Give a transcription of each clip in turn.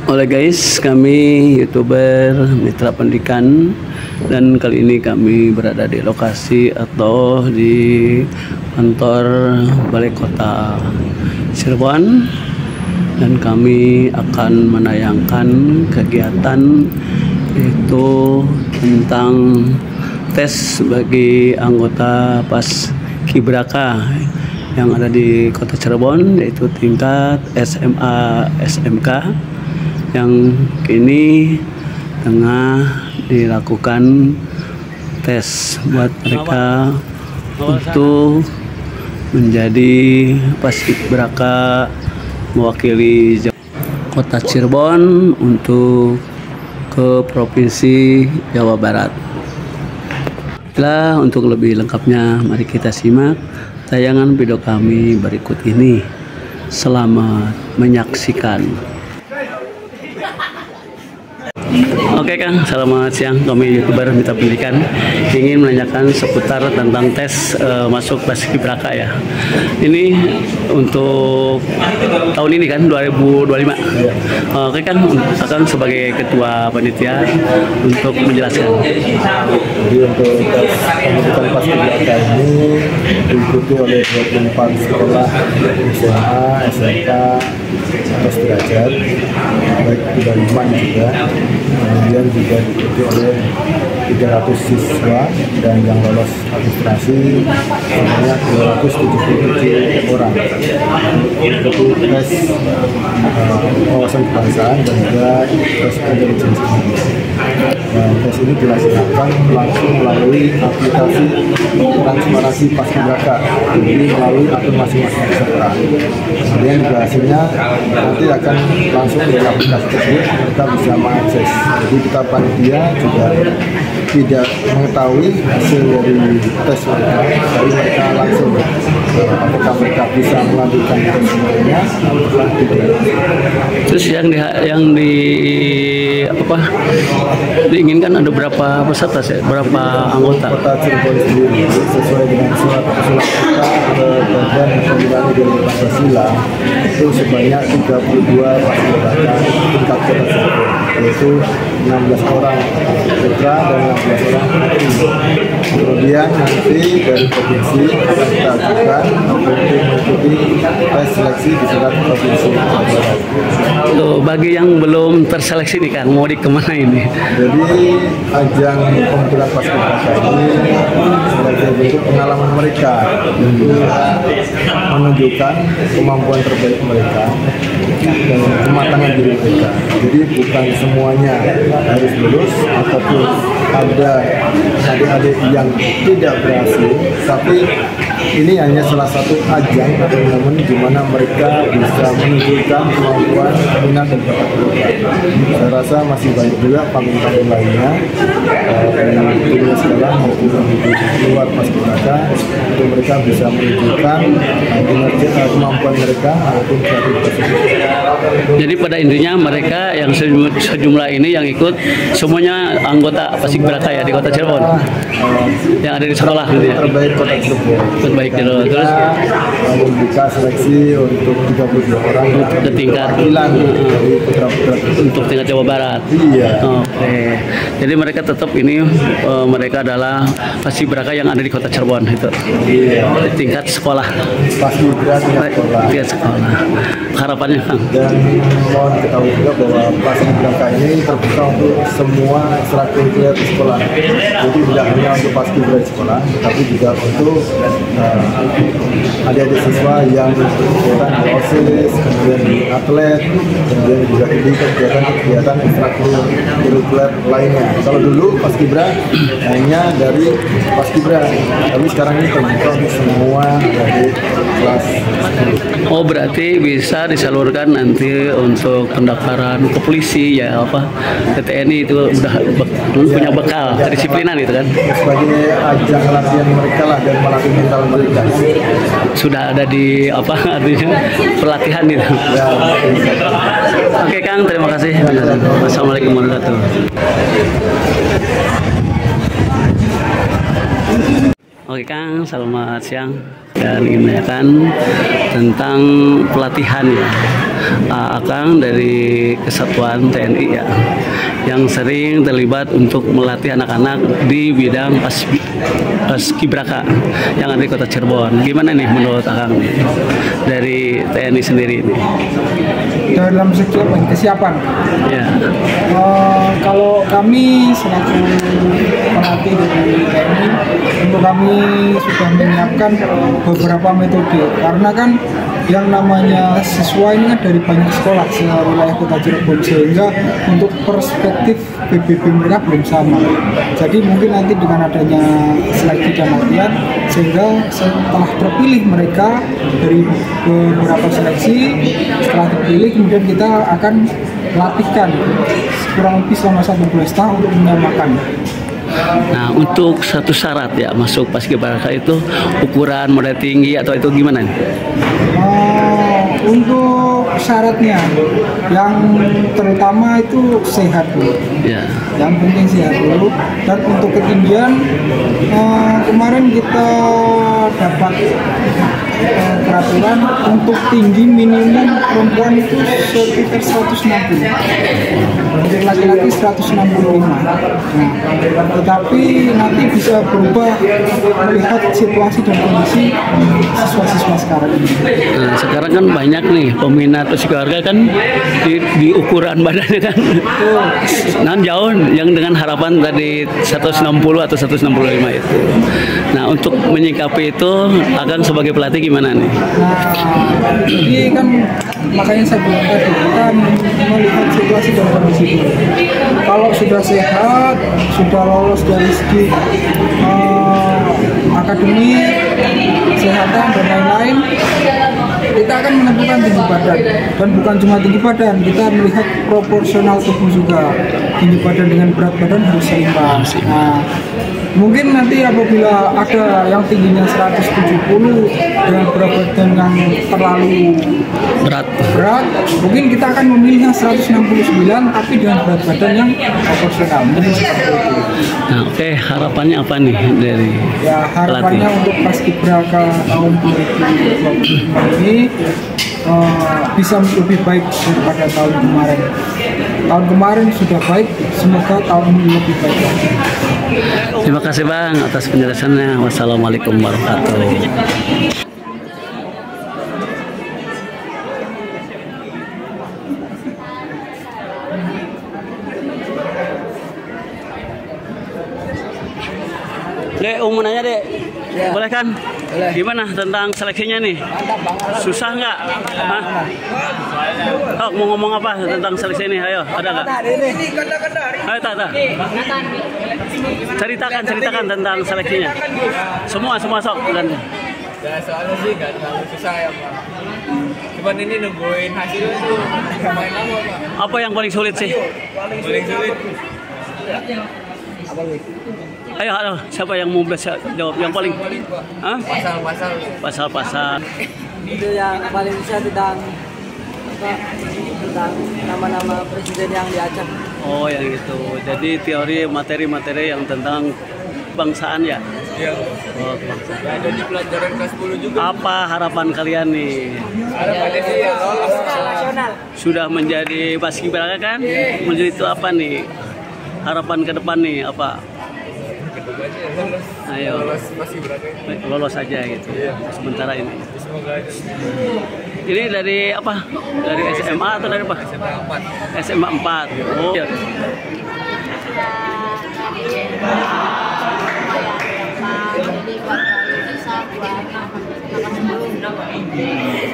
Oleh guys, kami YouTuber Mitra Pendidikan, dan kali ini kami berada di lokasi atau di kantor Balai Kota Cirebon, dan kami akan menayangkan kegiatan itu tentang tes bagi anggota Paskibraka yang ada di Kota Cirebon, yaitu tingkat SMA SMK yang kini tengah dilakukan tes buat mereka untuk menjadi Paskibraka mewakili Kota Cirebon untuk ke Provinsi Jawa Barat. Nah, untuk lebih lengkapnya mari kita simak tayangan video kami berikut ini. Selamat menyaksikan. Oke Kang, selamat siang. Kami YouTuber Mitra Pendidikan ingin menanyakan seputar tentang tes masuk Paskibraka ya. Ini untuk tahun ini kan 2025. Oke Kang, akan sebagai ketua panitia untuk menjelaskan. Jadi untuk tes pendidikan Paskibraka ini diikuti oleh 24 sekolah SMA, SMK, sederajat, baik di Banyumas juga. Kemudian juga diikuti oleh 300 siswa, dan yang lolos administrasi sebanyak 277 orang. Itu tes wawasan kebangsaan dan juga tes intelijensi. Dan tes ini dilaksanakan langsung melalui aplikasi transparansi Paskibraka, jadi melalui akun masing-masing peserta. Kemudian juga hasilnya nanti akan langsung dari aplikasi tersebut kita bisa mengakses. Jadi kita panitia juga tidak mengetahui hasil dari tes mereka, tapi mereka langsung apakah mereka bisa melanjutkan tes semuanya atau tidak. Terus diinginkan ada berapa peserta sih? Berapa anggota? Kota Cirebon sendiri sesuai dengan surat kita ke Badan Pembinaan Ideologi Pancasila itu sebanyak 32 paskibraka tingkat Kota Cirebon, yaitu 16 orang putra dan 16 orang putri. Kemudian nanti dari provinsi akan kita ajukan untuk mengikuti tes seleksi di tingkat provinsi Jawa Barat. Tuh, bagi yang belum terseleksi nih Kang, mau kemana ini? Jadi ajang pembentukan Paskibraka ini sebagai bentuk pengalaman mereka, menunjukkan kemampuan terbaik mereka dan kematangan diri mereka. Jadi bukan semuanya harus lulus ataupun ada adik-adik yang tidak berhasil, tapi ini hanya salah satu ajang atau momen di mana mereka bisa menunjukkan kemampuan, minat dan bakat mereka. Saya rasa masih banyak juga panggung-panggung lainnya di dunia sekolah maupun di luar Paskibraka untuk mereka bisa menunjukkan kinerja kemampuan mereka maupun kreativitas. Jadi pada intinya mereka yang sejumlah ini yang ikut semuanya anggota Paskibraka ya di Kota Cirebon, yang ada di sekolah gitu ya. Terbaik Kota Cirebon. Terbaik Cirebon. Terus membuka seleksi untuk 32 orang ke tingkat dari putra-putra untuk tingkat Jawa Barat. Iya. Oke. Jadi mereka tetap ini mereka adalah Paskibraka yang ada di Kota Cirebon itu. Iya. Di tingkat sekolah. Paskibraka Tingkat sekolah. Harapannya Kang. Dan mohon diketahui juga bahwa Paskibraka ini terbuka untuk semua ekstrakurikuler di sekolah. Jadi tidak hanya untuk Paskibraka di sekolah, tapi juga untuk adik-adik siswa yang kegiatan di OSIS, kemudian di atlet, kemudian juga di kegiatan ekstrakurikuler lainnya. Kalau dulu Paskibra hanya dari Paskibra, tapi sekarang ini terbuka untuk semua dari kelas 10. Oh, berarti bisa disalurkan nanti untuk pendaftaran ke polisi ya, ke TNI itu udah punya bekal kedisiplinan itu kan. Sebagai ajang latihan mereka lah dan melatih mental mereka. Sudah ada di artinya pelatihan itu. Ya, Oke Kang, terima kasih. Wassalamualaikum warahmatullahi wabarakatuh. Oke Kang, selamat siang, dan ingin menanyakan tentang pelatihan ya. Akang dari Kesatuan TNI ya, yang sering terlibat untuk melatih anak-anak di bidang paskibraka yang ada di Kota Cirebon. Gimana nih menurut Akang dari TNI sendiri ini? Dalam segi apa? Kesiapan. Ya. Kalau kami selaku pelatih dari TNI, untuk kami sudah menyiapkan beberapa metode, karena kan yang namanya siswa ini kan dari banyak sekolah se-wilayah Kota Cirebon, sehingga untuk perspektif PBB mereka belum sama. Jadi mungkin nanti dengan adanya seleksi dan latihan, sehingga setelah terpilih mereka dari beberapa seleksi, setelah terpilih kemudian kita akan latihkan kurang lebih selama 1 bulan setengah untuk menyamakan. Nah, untuk satu syarat ya masuk paskibraka itu ukuran modal tinggi atau itu gimana nih? Untuk syaratnya yang terutama itu sehat dulu. Ya. Yang penting sehat dulu. Dan untuk ketinggian kemarin kita dapat peraturan untuk tinggi minimum perempuan itu sekitar 160, untuk laki-laki 165. Nah, tetapi nanti bisa berubah melihat situasi dan kondisi siswa-siswa sekarang ini. Nah, sekarang kan banyak nih peminat paskibraka kan di ukuran badannya kan. Nah, jauh yang dengan harapan tadi 160 atau 165 itu. Nah, untuk menyikapi itu Akang sebagai pelatih gimana nih? Nah, jadi kan makanya saya bilang tadi kita melihat situasi dan kondisi dulu. Kalau sudah sehat, sudah lolos dari segi akademik, kesehatan dan lain-lain, kita akan menentukan tinggi badan. Dan bukan cuma tinggi badan, kita melihat proporsional tubuh juga. Tinggi badan dengan berat badan harus seimbang. Nah, mungkin nanti apabila ada yang tingginya 170 dengan berat badan yang terlalu berat, mungkin kita akan memilih yang 169 tapi dengan berat badan yang proporsional. Mungkin seperti itu. Nah, oke, harapannya apa nih dari harapannya pelatih? untuk paskibraka tahun 2020 ini bisa lebih baik daripada tahun kemarin. Tahun kemarin sudah baik, semoga tahun ini lebih baik lagi. Terima kasih Bang atas penjelasannya. Wassalamualaikum warahmatullahi wabarakatuh. Dek, mau nanya Dek, ya. Boleh kan? Boleh. Gimana tentang seleksinya nih? Mantap banget. Susah nggak? Hah? Oh, mau ngomong apa tentang seleksi ini? Ayo, ada nggak? Ayo, tak. Ceritakan tentang seleksinya. Semua sok kan? Ya soalnya sih nggak terlalu susah ya Pak. Cuman ini nungguin hasilnya tuh lumayan lama Pak. Apa yang paling sulit sih? Paling sulit. Ayo, siapa yang mau jawab yang paling? Hah? Pasal-pasal. Itu yang paling bisa tentang nama-nama presiden yang diacak. Oh, yang itu. Jadi teori materi-materi yang tentang kebangsaan ya? Iya. Oh, kebangsaan. Ada di pelajaran kelas 10 juga. Apa harapan kalian nih? Harapannya sih ya lolos Nasional. Sudah menjadi paskibraka kan? Menjadi itu apa nih? Harapan ke depan nih apa? Ayo. Lolos aja gitu. Sementara ini. Semoga aja. Ini dari apa? Dari SMA atau dari apa? SMA 4. Oh. Iya.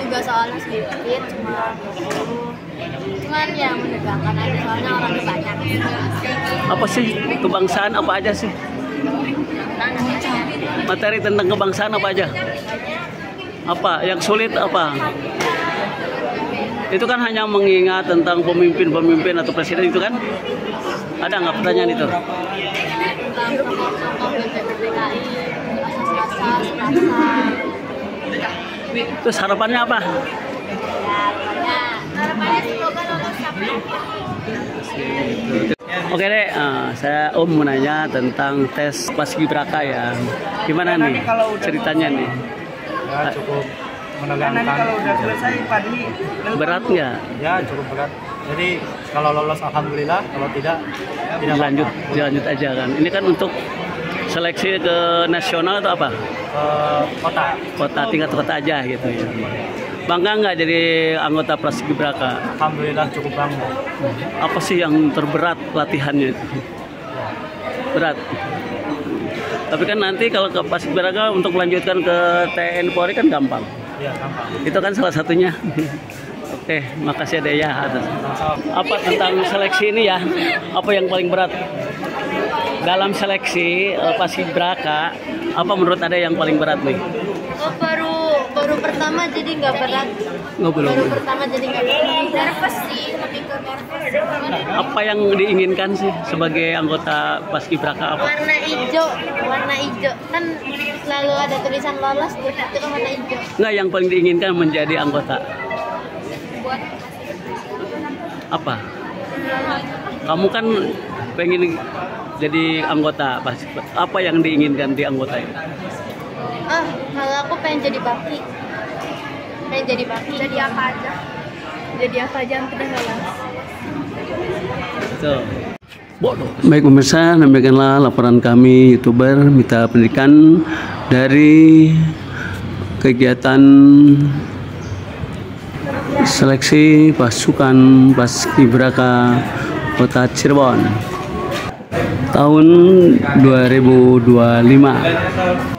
Juga soalnya sedikit, cuman ya menegangkan aja soalnya orangnya banyak. Apa sih kebangsaan apa aja sih? Materi tentang kebangsaan apa aja? Apa yang sulit apa? Itu kan hanya mengingat tentang pemimpin atau presiden itu kan? Ada nggak pertanyaan itu? Terus harapannya apa? Harapannya semoga lolos sampai. Oke deh, saya mau nanya tentang tes paskibraka ya. Gimana nih ceritanya nih? Ya, menegangkan. kalau udah selesai padi Berat nggak? Ya cukup berat. Jadi kalau lolos alhamdulillah, kalau tidak Dilanjut aja kan. Ini kan untuk seleksi ke nasional atau apa? Kota. Kota, tingkat kota aja gitu ya. Bangga nggak jadi anggota Paskibraka? Alhamdulillah cukup bangga. Apa sih yang terberat latihannya itu? Berat. Tapi kan nanti kalau ke Paskibraka untuk melanjutkan ke TNI Polri kan gampang. Iya, gampang. Itu kan salah satunya. Oke, makasih Dea atas. Apa tentang seleksi ini ya? Apa yang paling berat dalam seleksi Paskibraka? Apa menurut Ade yang paling berat nih? Oh, baru pertama jadi nggak berat. Nggak belum. Baru pertama jadi nggak berat. Nervous sih, lebih ke nervous. Apa yang diinginkan sih sebagai anggota Paskibraka apa? Warna hijau kan selalu ada tulisan lolos tuh, itu kan warna hijau. Nggak, yang paling diinginkan menjadi anggota Buat apa? Kamu kan pengen jadi anggota Paskibraka. Apa yang diinginkan di anggota itu? kalau aku pengen jadi baki. Jadi apa aja? Jadi apa aja yang penting lolos. Tuh. Baik pemirsa, demikianlah laporan kami YouTuber Mitra Pendidikan dari kegiatan seleksi pasukan Paskibraka Kota Cirebon tahun 2025.